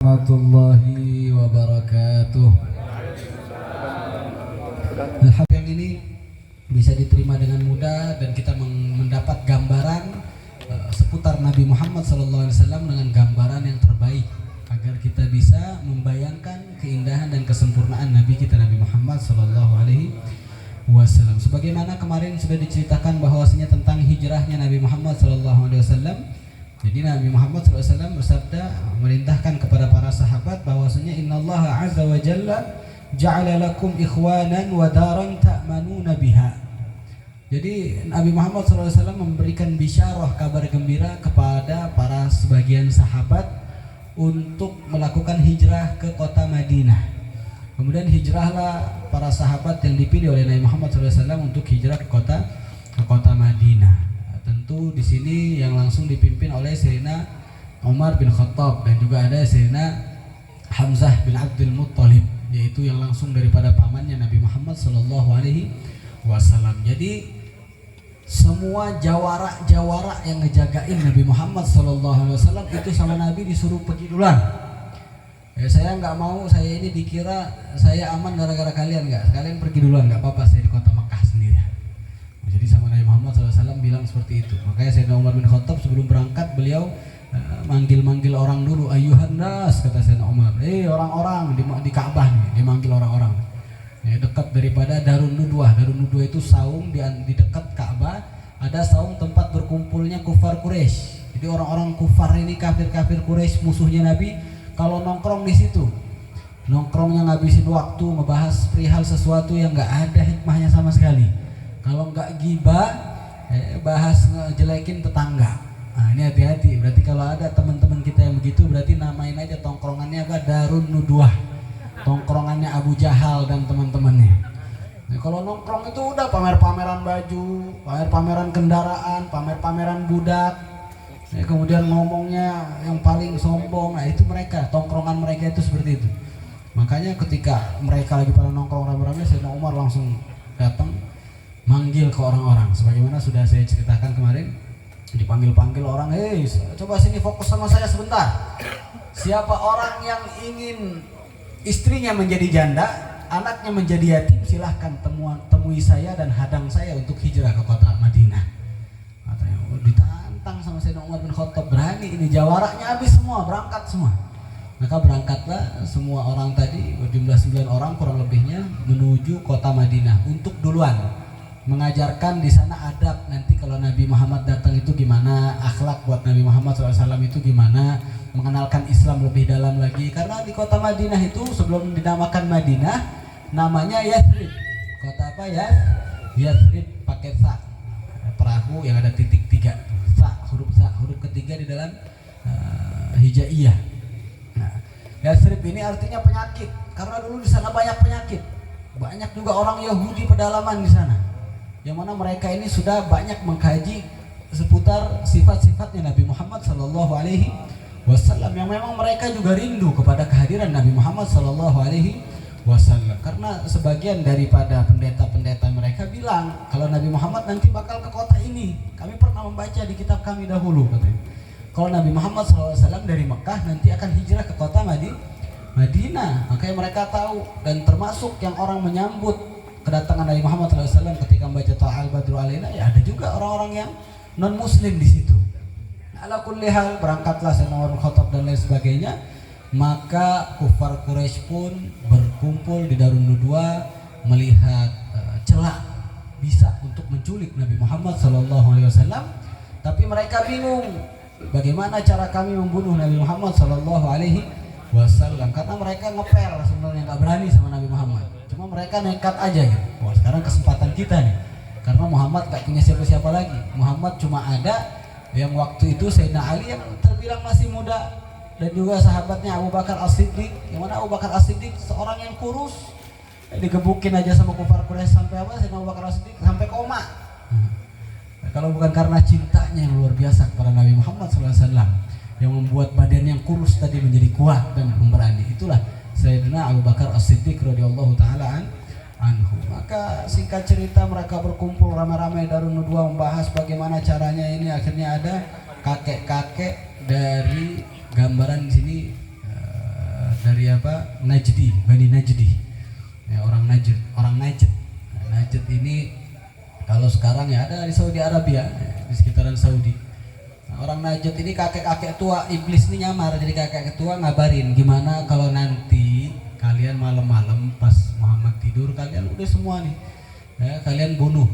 warahmatullahi wabarakatuh. Alhamdulillah, yang ini bisa diterima dengan mudah dan kita mendapat gambaran seputar Nabi Muhammad SAW dengan gambaran yang terbaik agar kita bisa membayangkan keindahan dan kesempurnaan Nabi kita Nabi Muhammad SAW. Sebagaimana kemarin sudah diceritakan bahwasanya tentang hijrahnya Nabi Muhammad SAW. Jadi Nabi Muhammad SAW bersabda merintahkan kepada para sahabat bahwasanya innallaha azza wa jalla ja'ala lakum ikhwanan wa daran ta'manuna biha. Jadi Nabi Muhammad SAW memberikan bisyarah, kabar gembira kepada para sebagian sahabat untuk melakukan hijrah ke kota Madinah. Kemudian hijrahlah para sahabat yang dipilih oleh Nabi Muhammad SAW untuk hijrah ke kota Madinah. Tentu di sini yang langsung dipimpin oleh Sayyidina Umar bin Khattab dan juga ada Sayyidina Hamzah bin Abdul Muttalib, yaitu yang langsung daripada pamannya Nabi Muhammad SAW. Jadi semua jawara yang ngejagain Nabi Muhammad SAW itu sama Nabi disuruh pergi duluan. Ya, saya nggak mau saya ini dikira saya aman gara-gara kalian, nggak. Kalian pergi duluan, nggak apa-apa, saya di kota Makkah sendirian. Jadi sama Nabi Muhammad SAW bilang seperti itu. Makanya Sayyidina Umar bin Khattab sebelum berangkat beliau manggil orang dulu, ayyuhan nas, kata Sayyidina Umar. Orang-orang di Ka'bah nih, dimanggil orang-orang. Ya, dekat daripada Darun Nudwah. Darun Nudwah itu saung di dekat Ka'bah, ada saung tempat berkumpulnya kufar Quraisy. Jadi orang-orang kufar ini, kafir-kafir Quraisy musuhnya Nabi, kalau nongkrong di situ, nongkrongnya ngabisin waktu ngebahas perihal sesuatu yang nggak ada hikmahnya sama sekali. Kalau nggak gibah, bahas ngejelekin tetangga. Nah ini hati-hati. Berarti kalau ada teman-teman kita yang begitu, berarti namain aja tongkrongannya apa? Darun Nudwah. Tongkrongannya Abu Jahal dan teman-temannya. Nah, kalau nongkrong itu udah pamer-pameran baju, pamer-pameran kendaraan, pamer-pameran budak. Kemudian ngomongnya yang paling sombong. Nah itu mereka, tongkrongan mereka itu seperti itu. Makanya ketika mereka lagi pada nongkrong rame-rame, Sayyidina Umar langsung datang manggil ke orang-orang, sebagaimana sudah saya ceritakan kemarin. Dipanggil-panggil orang, coba sini fokus sama saya sebentar. Siapa orang yang ingin istrinya menjadi janda, anaknya menjadi yatim, silahkan temui saya dan hadang saya untuk hijrah ke kota Madinah. Katanya, ditantang sama Sayyidina Umar bin Khattab, berani ini, jawaraknya habis semua, berangkat semua. Maka berangkatlah semua orang tadi, berjumlah 9 orang kurang lebihnya, menuju kota Madinah untuk duluan mengajarkan di sana adab. Nanti kalau Nabi Muhammad datang itu gimana, akhlak buat Nabi Muhammad SAW itu gimana, mengenalkan Islam lebih dalam lagi. Karena di kota Madinah itu sebelum dinamakan Madinah, namanya Yathrib. Kota apa ya? Yathrib pakai sa, perahu yang ada titik 3, huruf ketiga di dalam hijaiyah. Nah, Yathrib ini artinya penyakit, karena dulu di sana banyak penyakit. Banyak juga orang Yahudi pedalaman di sana, yang mana mereka ini sudah banyak mengkaji seputar sifat-sifatnya Nabi Muhammad SAW, yang memang mereka juga rindu kepada kehadiran Nabi Muhammad SAW. Karena sebagian daripada pendeta-pendeta mereka bilang kalau Nabi Muhammad nanti bakal ke kota ini. Kami pernah membaca di kitab kami dahulu, katanya, kalau Nabi Muhammad SAW dari Mekah nanti akan hijrah ke kota Madinah. Makanya mereka tahu, dan termasuk yang orang menyambut kedatangan Nabi Muhammad SAW ketika membaca Ta'al Badru Alaina, ya ada juga orang-orang yang non muslim di situ. Ala kulli hal, berangkatlah Sayyidina Umar bin Khattab dan lain sebagainya. Maka kufar Quraisy pun berkumpul di Darun Nudwa melihat celah bisa untuk menculik Nabi Muhammad SAW. Tapi mereka bingung bagaimana cara kami membunuh Nabi Muhammad SAW, karena mereka ngeper sebenarnya, nggak berani sama Nabi Muhammad. Cuma mereka nekat aja gitu. Wah, sekarang kesempatan kita nih, karena Muhammad gak punya siapa-siapa lagi. Muhammad cuma ada yang waktu itu Sayyidina Ali yang terbilang masih muda, dan juga sahabatnya Abu Bakar As-Siddiq, yang mana Abu Bakar As-Siddiq seorang yang kurus, digebukin aja sama kufar Quraisy sampai apa? Sayyidina Abu Bakar As-Siddiq sampai koma. Nah, kalau bukan karena cintanya yang luar biasa kepada Nabi Muhammad SAW yang membuat badan yang kurus tadi menjadi kuat dan pemberani, itulah Sayyidina Abu Bakar As-Siddiq radhiyallahu taala anhu. Maka singkat cerita, mereka berkumpul ramai-ramai Darun Nudwa membahas bagaimana caranya ini. Akhirnya ada kakek-kakek dari gambaran di sini dari apa? Najdi, Bani Najdi. Ya, orang Najd, orang Najd. Najd ini kalau sekarang ya ada di Saudi Arabia, di sekitaran Saudi. Nah, orang Najd ini kakek-kakek tua iblis ini nyamar jadi kakek tua, ngabarin gimana kalau nanti kalian malam-malam pas Muhammad tidur kalian udah semua nih, ya, kalian bunuh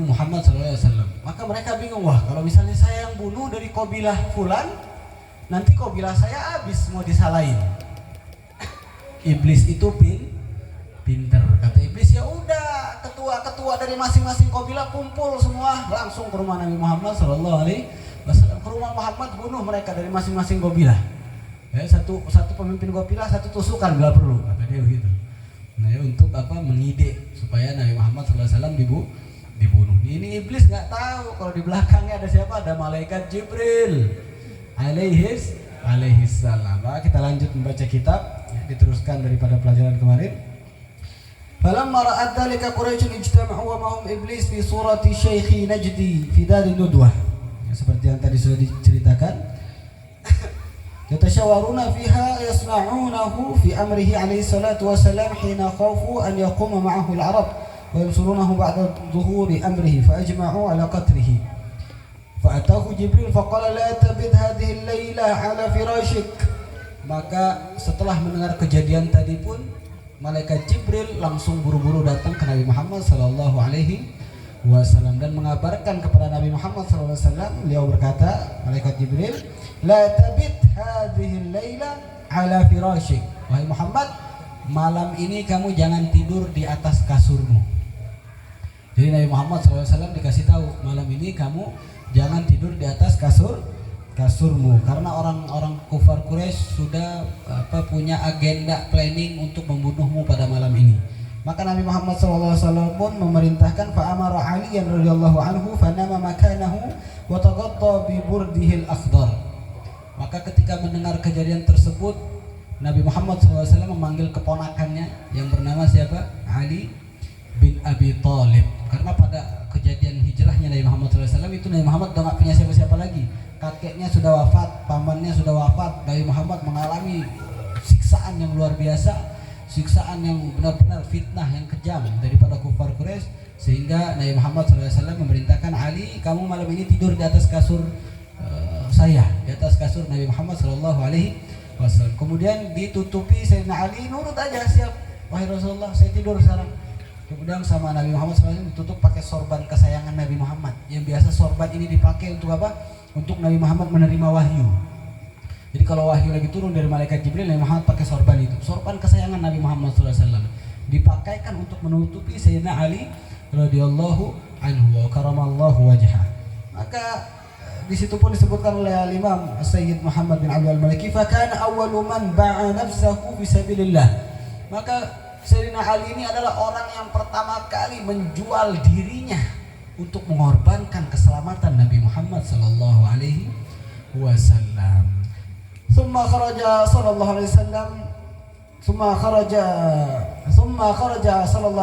Muhammad SAW. Maka mereka bingung, wah kalau misalnya saya yang bunuh dari kabilah fulan, nanti kabilah saya habis, mau disalahin. Iblis itu pinter, kata iblis, ya udah ketua-ketua dari masing-masing kabilah kumpul semua langsung ke rumah Nabi Muhammad SAW, ke rumah Muhammad, bunuh mereka dari masing-masing kabilah. Ya, satu pemimpin kabilah, satu tusukan bila perlu, kata dia begitu. Nah, ya, untuk apa? Mengide supaya Nabi Muhammad SAW dibunuh. Ini iblis nggak tahu kalau di belakangnya ada siapa? Ada malaikat Jibril alaihis salam. Nah, kita lanjut membaca kitab, ya, diteruskan daripada pelajaran kemarin. Falamma ra'at dzalika Quraisyun ijtama'u wa ma'hum iblis fi surati Syekh Najdi fi Daril Nudwah. Ya, seperti yang tadi sudah diceritakan. Yatashawaruna fiha yasna'unahu fi amrihi alaihi salatu wassalam hina khafu an yaquma ma'ahu al-arab wa yansurunahu ba'da dhuhuri amrihi fa ajma'u ala qatlihi. Fa'atahu Jibril faqala la tabid hadhihi al-laila ala firashik. Maka setelah mendengar kejadian tadi pun malaikat Jibril langsung buru-buru datang ke Nabi Muhammad sallallahu alaihi wasallam dan mengabarkan kepada Nabi Muhammad sallallahu alaihi wasallam. Beliau berkata, malaikat Jibril, la tabit hadhihi al-laila ala firashik. Wahai Muhammad, malam ini kamu jangan tidur di atas kasurmu. Jadi Nabi Muhammad SAW dikasih tahu, malam ini kamu jangan tidur di atas kasurmu, karena orang-orang kufar Quraisy sudah punya agenda planning untuk membunuhmu pada malam ini. Maka Nabi Muhammad SAW pun memerintahkan fa'amara Aliyan radhiyallahu anhu fanama makanahu wa taghatta bi burdihil akhdar. Maka ketika mendengar kejadian tersebut, Nabi Muhammad SAW memanggil keponakannya yang bernama siapa? Ali bin Abi Thalib. Karena pada kejadian hijrahnya Nabi Muhammad SAW itu Nabi Muhammad udah gak punya siapa-siapa lagi. Kakeknya sudah wafat, pamannya sudah wafat. Nabi Muhammad mengalami siksaan yang luar biasa, siksaan yang benar-benar fitnah yang kejam daripada kufar Quraisy, sehingga Nabi Muhammad SAW memerintahkan Ali, kamu malam ini tidur di atas kasur saya, di atas kasur Nabi Muhammad SAW. Kemudian ditutupi Sayyidina Ali, nurut aja, siap wahai Rasulullah, saya tidur sekarang. Kemudian sama Nabi Muhammad SAW ditutup pakai sorban kesayangan Nabi Muhammad. Yang biasa sorban ini dipakai untuk apa? Untuk Nabi Muhammad menerima wahyu. Jadi kalau wahyu lagi turun dari malaikat Jibril, Nabi Muhammad pakai sorban itu, sorban kesayangan Nabi Muhammad SAW, dipakaikan untuk menutupi Sayyidina Ali radhiyallahu anhu wa karamallahu wajhah. Maka di situ pun disebutkan oleh Imam Sayyid Muhammad bin Abdul Maliki, fa kana awwalu man ba'a nafsahu fi sabilillah. Maka Sayyidina Ali ini adalah orang yang pertama kali menjual dirinya untuk mengorbankan keselamatan Nabi Muhammad sallallahu alaihi wasallam. Thumma kharaja sallallahu alaihi wasallam sallallahu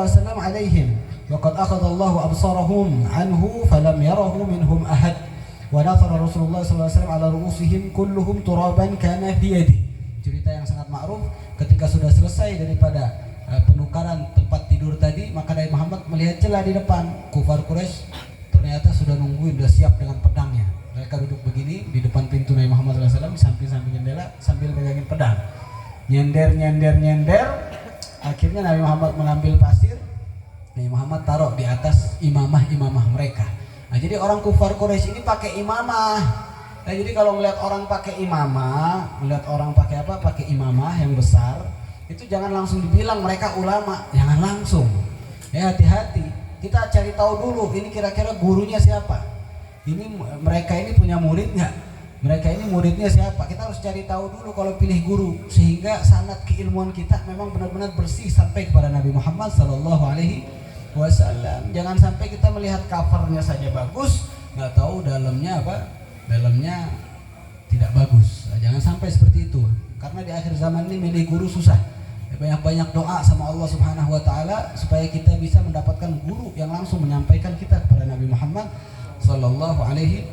alaihi wasallam alaihim wa qad akhadha Allahu absarahum anhu falam yarahu minhum ahad wa nathara Rasulullah sallallahu alaihi wasallam ala ru'usihim kulluhum turaban kana fi yadihi. Cerita yang sangat ma'ruf, ketika sudah selesai daripada penukaran tempat tidur tadi, maka Nabi Muhammad melihat celah di depan. Kufar Quraisy ternyata sudah nungguin, sudah siap dengan pedangnya. Mereka duduk begini di depan pintu Nabi Muhammad SAW, samping-samping jendela sambil megangin pedang. Nyender. Akhirnya Nabi Muhammad mengambil pasir, Nabi Muhammad taruh di atas imamah mereka. Nah, jadi orang kufar Quraisy ini pakai imamah. Nah, jadi kalau melihat orang pakai imamah, melihat orang pakai apa? Pakai imamah yang besar, itu jangan langsung dibilang mereka ulama, jangan langsung. Ya, hati-hati. Kita cari tahu dulu, ini kira-kira gurunya siapa? Ini mereka ini punya murid nggak? Mereka ini muridnya siapa? Kita harus cari tahu dulu kalau pilih guru, sehingga sanad keilmuan kita memang benar-benar bersih sampai kepada Nabi Muhammad sallallahu alaihi wasallam. Jangan sampai kita melihat covernya saja bagus, nggak tahu dalamnya apa? Dalamnya tidak bagus. Jangan sampai seperti itu. Karena di akhir zaman ini milih guru susah. Banyak-banyak doa sama Allah Subhanahu wa taala supaya kita bisa mendapatkan guru yang langsung menyampaikan kita kepada Nabi Muhammad sallallahu alaihi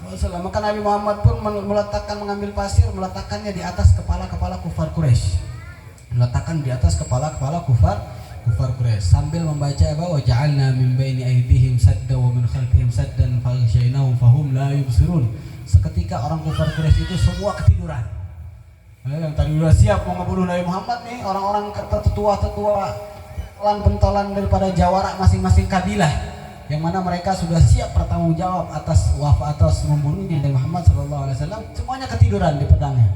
wasallam. Maka Nabi Muhammad pun mengambil pasir, meletakkannya di atas kepala-kepala kufar Quraisy. Meletakkan di atas kepala-kepala kufar Quraisy sambil membaca bahwa ja'alna min baini aydihim sadda wa min khalfihim saddan faghshaynahum fahum la yubsirun. Seketika orang kufar Quraisy itu semua ketiduran. Yang tadi sudah siap mau ngebunuh Nabi Muhammad nih, orang-orang tetua-tetua pentolan daripada jawara masing-masing kabilah, yang mana mereka sudah siap bertanggung jawab atas membunuhnya Nabi Muhammad SAW, semuanya ketiduran di pedangnya.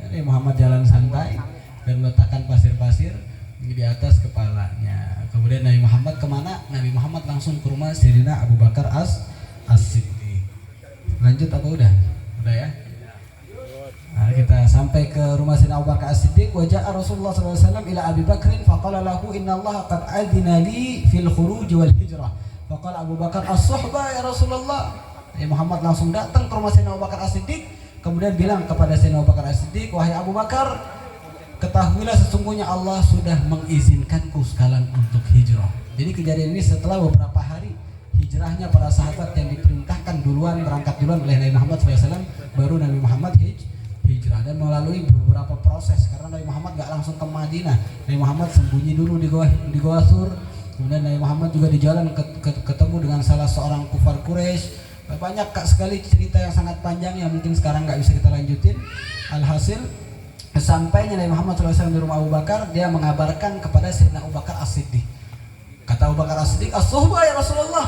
Nabi Muhammad jalan santai dan meletakkan pasir-pasir di atas kepalanya. Kemudian Nabi Muhammad kemana? Nabi Muhammad langsung ke rumah Sayyidina Abu Bakar As-Siddiq. Lanjut apa udah? Udah ya? Nah, kita sampai ke rumah Sayyidina Abu Bakar As-Siddiq. Wa ja'a Rasulullah SAW ila Abi Bakrin faqala lahu inna Allah qad adina li fil khuruj wal hijrah. Faqala Abu Bakar as-suhba ya Rasulullah. Nabi Muhammad langsung datang ke rumah Sayyidina Abu Bakar As-Siddiq, kemudian bilang kepada Sayyidina Abu Bakar As-Siddiq, wahai Abu Bakar, ketahuilah sesungguhnya Allah sudah mengizinkanku sekalian untuk hijrah. Jadi kejadian ini setelah beberapa hari hijrahnya para sahabat yang diperintahkan berangkat duluan oleh Nabi Muhammad SAW, baru Nabi Muhammad hijrah dan melalui beberapa proses, karena Nabi Muhammad gak langsung ke Madinah. Nabi Muhammad sembunyi dulu di Gua Thur. Kemudian Nabi Muhammad juga di jalan ketemu dengan salah seorang kufar Quraisy. Banyak sekali cerita yang sangat panjang yang mungkin sekarang gak bisa kita lanjutin. Alhasil sampainya Nabi Muhammad SAW di rumah Abu Bakar, dia mengabarkan kepada Sayyidina Abu Bakar As-Siddiq. Kata Abu Bakar As-Siddiq, as-suhba ya Rasulullah,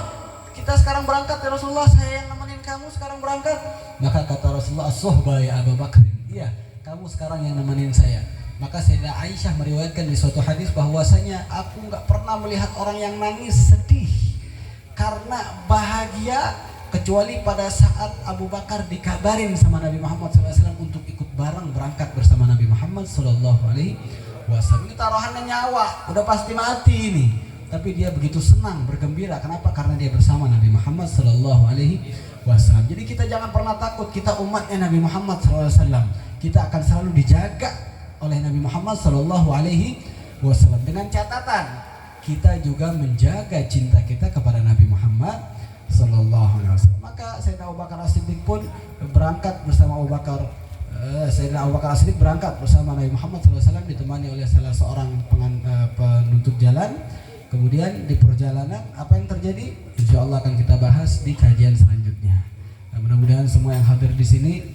kita sekarang berangkat ya Rasulullah, saya yang nemenin kamu sekarang berangkat. Maka kata Rasulullah, as-suhba ya Abu Bakar, iya kamu sekarang yang nemenin saya. Maka Sayyidah Aisyah meriwayatkan di suatu hadis bahwasanya aku nggak pernah melihat orang yang nangis sedih karena bahagia kecuali pada saat Abu Bakar dikabarin sama Nabi Muhammad SAW untuk ikut bareng berangkat bersama Nabi Muhammad SAW. Ini taruhannya nyawa, udah pasti mati ini, tapi dia begitu senang, bergembira. Kenapa? Karena dia bersama Nabi Muhammad SAW. Jadi kita jangan pernah takut, kita umatnya Nabi Muhammad SAW. Kita akan selalu dijaga oleh Nabi Muhammad SAW. Dengan catatan kita juga menjaga cinta kita kepada Nabi Muhammad SAW. Maka Sayyidina Abu Bakar As-Siddiq pun berangkat bersama Sayyidina Abu Bakar As-Siddiq berangkat bersama Nabi Muhammad SAW, ditemani oleh salah seorang penuntut jalan. Kemudian di perjalanan apa yang terjadi? Insya Allah akan kita bahas di kajian selanjutnya. Mudah-mudahan semua yang hadir di sini,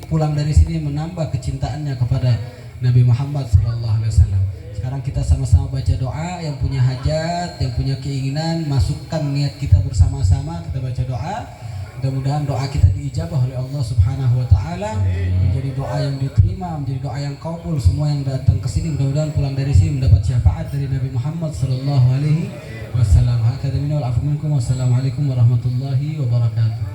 pulang dari sini menambah kecintaannya kepada Nabi Muhammad SAW. Sekarang kita sama-sama baca doa. Yang punya hajat, yang punya keinginan, masukkan niat kita bersama-sama. Kita baca doa. Mudah-mudahan doa kita diijabah oleh Allah Subhanahu wa taala, menjadi doa yang diterima, menjadi doa yang kabul. Semua yang datang ke sini mudah-mudahan pulang dari sini mendapat syafaat dari Nabi Muhammad sallallahu alaihi wasallam. Hakadha minna wal afu minkum. Wassalamualaikum warahmatullahi wabarakatuh.